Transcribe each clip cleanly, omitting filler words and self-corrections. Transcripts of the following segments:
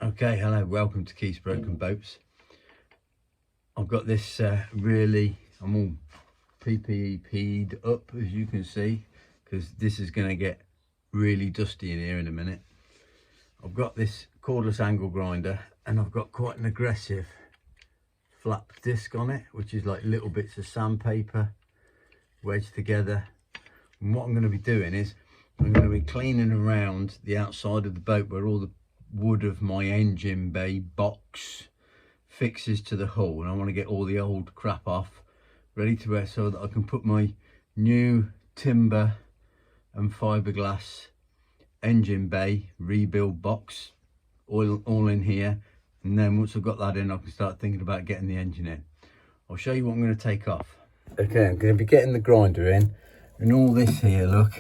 Okay, hello, welcome to Keith's Broken Boats. I've got this I'm all PPE'd up, as you can see, because this is going to get really dusty in here in a minute. I've got this cordless angle grinder and I've got quite an aggressive flap disc on it, which is like little bits of sandpaper wedged together. And what I'm going to be doing is I'm going to be cleaning around the outside of the boat where all the wood of my engine bay box fixes to the hull, and I want to get all the old crap off, ready to wear, so that I can put my new timber and fiberglass engine bay rebuild box all in here. And then once I've got that in, I can start thinking about getting the engine in. I'll show you what I'm going to take off. Okay, I'm going to be getting the grinder in, and all this here, look,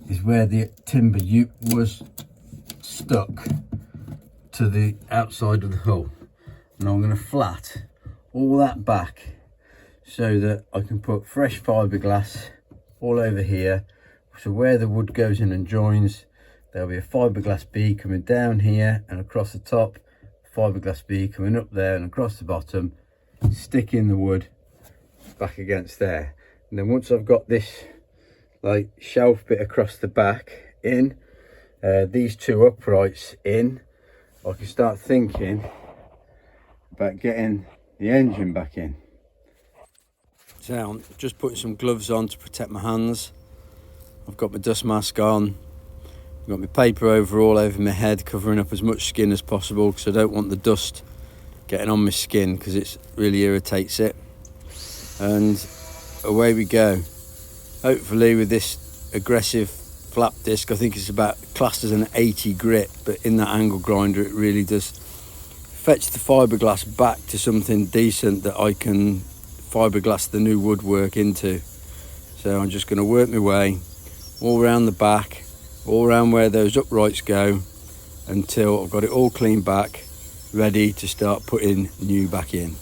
is where the timber ute was stuck to the outside of the hull, and I'm going to flat all that back so that I can put fresh fiberglass all over here. So where the wood goes in and joins, there'll be a fiberglass bead coming down here and across the top, fiberglass bead coming up there and across the bottom, sticking the wood back against there. And then once I've got this like shelf bit across the back in, these two uprights in, I can start thinking about getting the engine back in. So I'm just putting some gloves on to protect my hands. I've got my dust mask on. I've got my paper overall over my head, covering up as much skin as possible because I don't want the dust getting on my skin because it really irritates it. And away we go. Hopefully with this aggressive flap disc, I think it's about classed as an 80 grit, but in that angle grinder it really does fetch the fiberglass back to something decent that I can fiberglass the new woodwork into. So I'm just going to work my way all around the back, all around where those uprights go, until I've got it all cleaned back, ready to start putting new back in.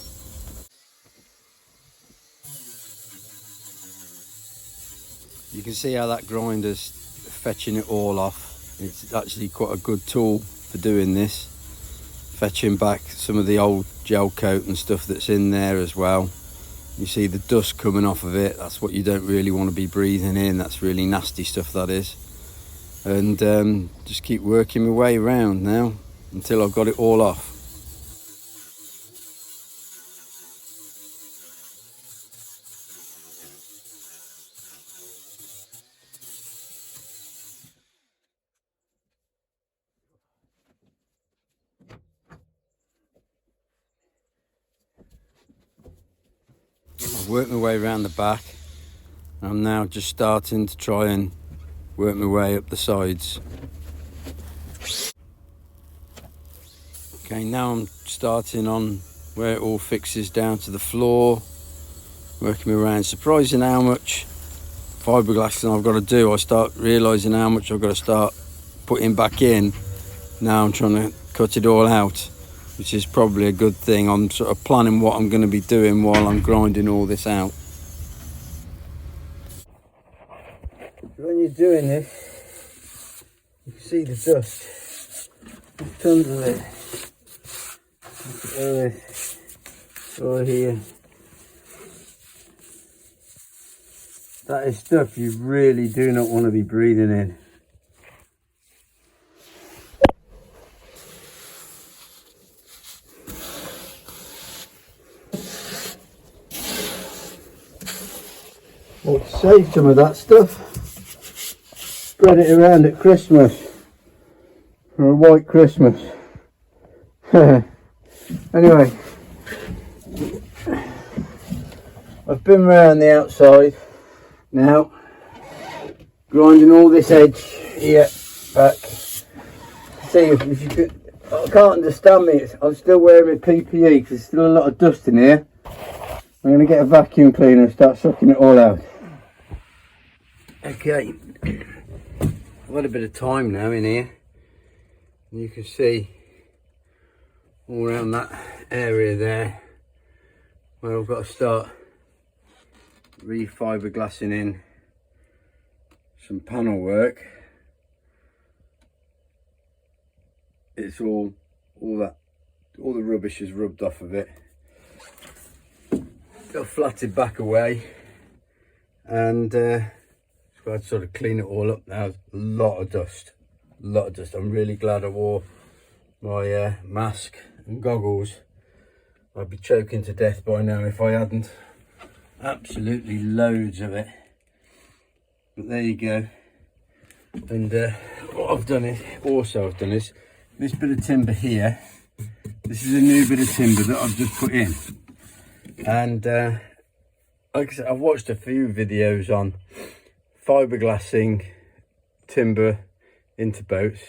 You can see how that grinder's fetching it all off. It's actually quite a good tool for doing this, fetching back some of the old gel coat and stuff that's in there as well. You see the dust coming off of it. That's what you don't really want to be breathing in. That's really nasty stuff, that is. And just keep working my way around now until I've got it all off. I've worked my way around the back. I'm now just starting to try and work my way up the sides. Okay, now I'm starting on where it all fixes down to the floor, working my around. Surprising how much fiberglass I've got to do. I start realising how much I've got to start putting back in. Now I'm trying to cut it all out, which is probably a good thing. I'm sort of planning what I'm going to be doing while I'm grinding all this out. When you're doing this, you can see the dust. There's tons of it. All here. That is stuff you really do not want to be breathing in. Well, save some of that stuff. Spread it around at Christmas for a white Christmas. Anyway, I've been around the outside now, grinding all this edge here back. See if you could. I can't understand me. I'm still wearing my PPE because there's still a lot of dust in here. I'm going to get a vacuum cleaner and start sucking it all out. Okay, I've had a bit of time now in here. You can see all around that area there where I've got to start re-fiberglassing in some panel work. It's all all the rubbish is rubbed off of it. Got flatted back away, and I'd sort of clean it all up now. A lot of dust. I'm really glad I wore my mask and goggles. I'd be choking to death by now if I hadn't. Absolutely loads of it. But there you go. And what I've done is this bit of timber here. This is a new bit of timber that I've just put in. And like I said, I've watched a few videos on fiberglassing timber into boats.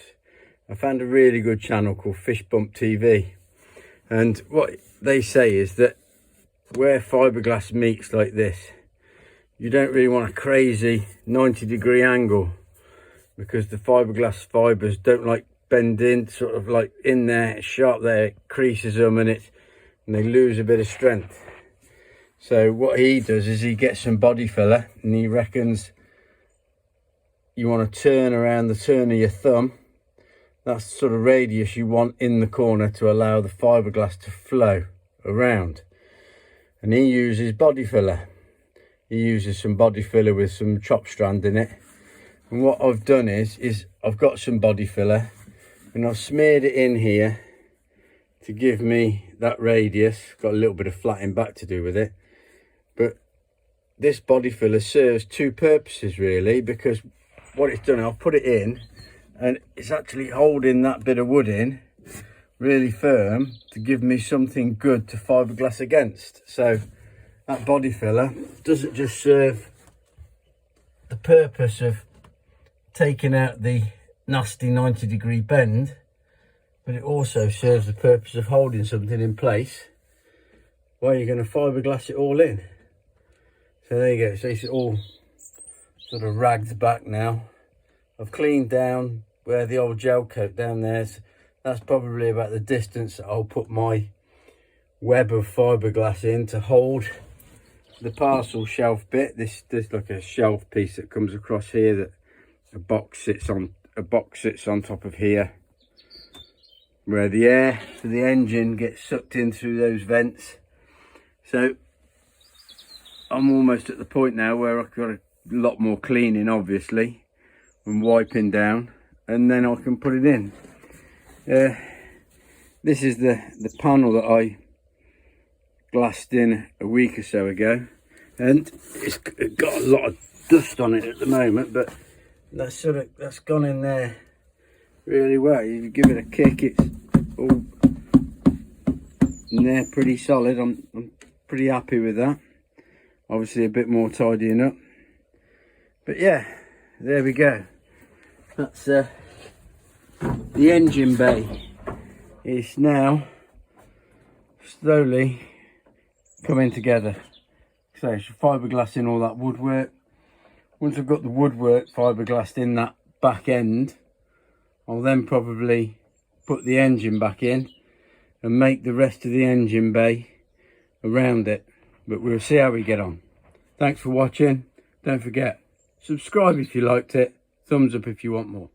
I found a really good channel called Fish Bump TV, and what they say is that where fiberglass meets like this, you don't really want a crazy 90-degree angle, because the fiberglass fibers don't like bend in, sort of like in there, sharp there, it creases them, and they lose a bit of strength. So what he does is he gets some body filler, and he reckons you want to turn around the turn of your thumb. That's the sort of radius you want in the corner to allow the fiberglass to flow around. And he uses body filler. He uses some body filler with some chop strand in it. And what I've done is I've got some body filler, and I've smeared it in here to give me that radius. Got a little bit of flattening back to do with it. But this body filler serves two purposes really, because what it's done, I've put it in and it's actually holding that bit of wood in really firm to give me something good to fiberglass against. So that body filler doesn't just serve the purpose of taking out the nasty 90-degree bend, but it also serves the purpose of holding something in place while you're going to fiberglass it all in. So there you go. So it's all sort of ragged back now. I've cleaned down where the old gel coat down there is. That's probably about the distance that I'll put my web of fiberglass in to hold the parcel shelf bit. There's like a shelf piece that comes across here that a box sits on top of here, where the air for the engine gets sucked in through those vents. So I'm almost at the point now where I've got a lot more cleaning, obviously, and wiping down, and then I can put it in. This is the panel that I glassed in a week or so ago, and it's got a lot of dust on it at the moment, but that's gone in there really well. You give it a kick, it's all in there pretty solid. I'm pretty happy with that. Obviously a bit more tidying up, but yeah, there we go. That's the engine bay. It's now slowly coming together. So it's fiberglassing all that woodwork. Once I've got the woodwork fiberglassed in that back end, I'll then probably put the engine back in and make the rest of the engine bay around it. But we'll see how we get on. Thanks for watching. Don't forget, subscribe if you liked it. Thumbs up if you want more.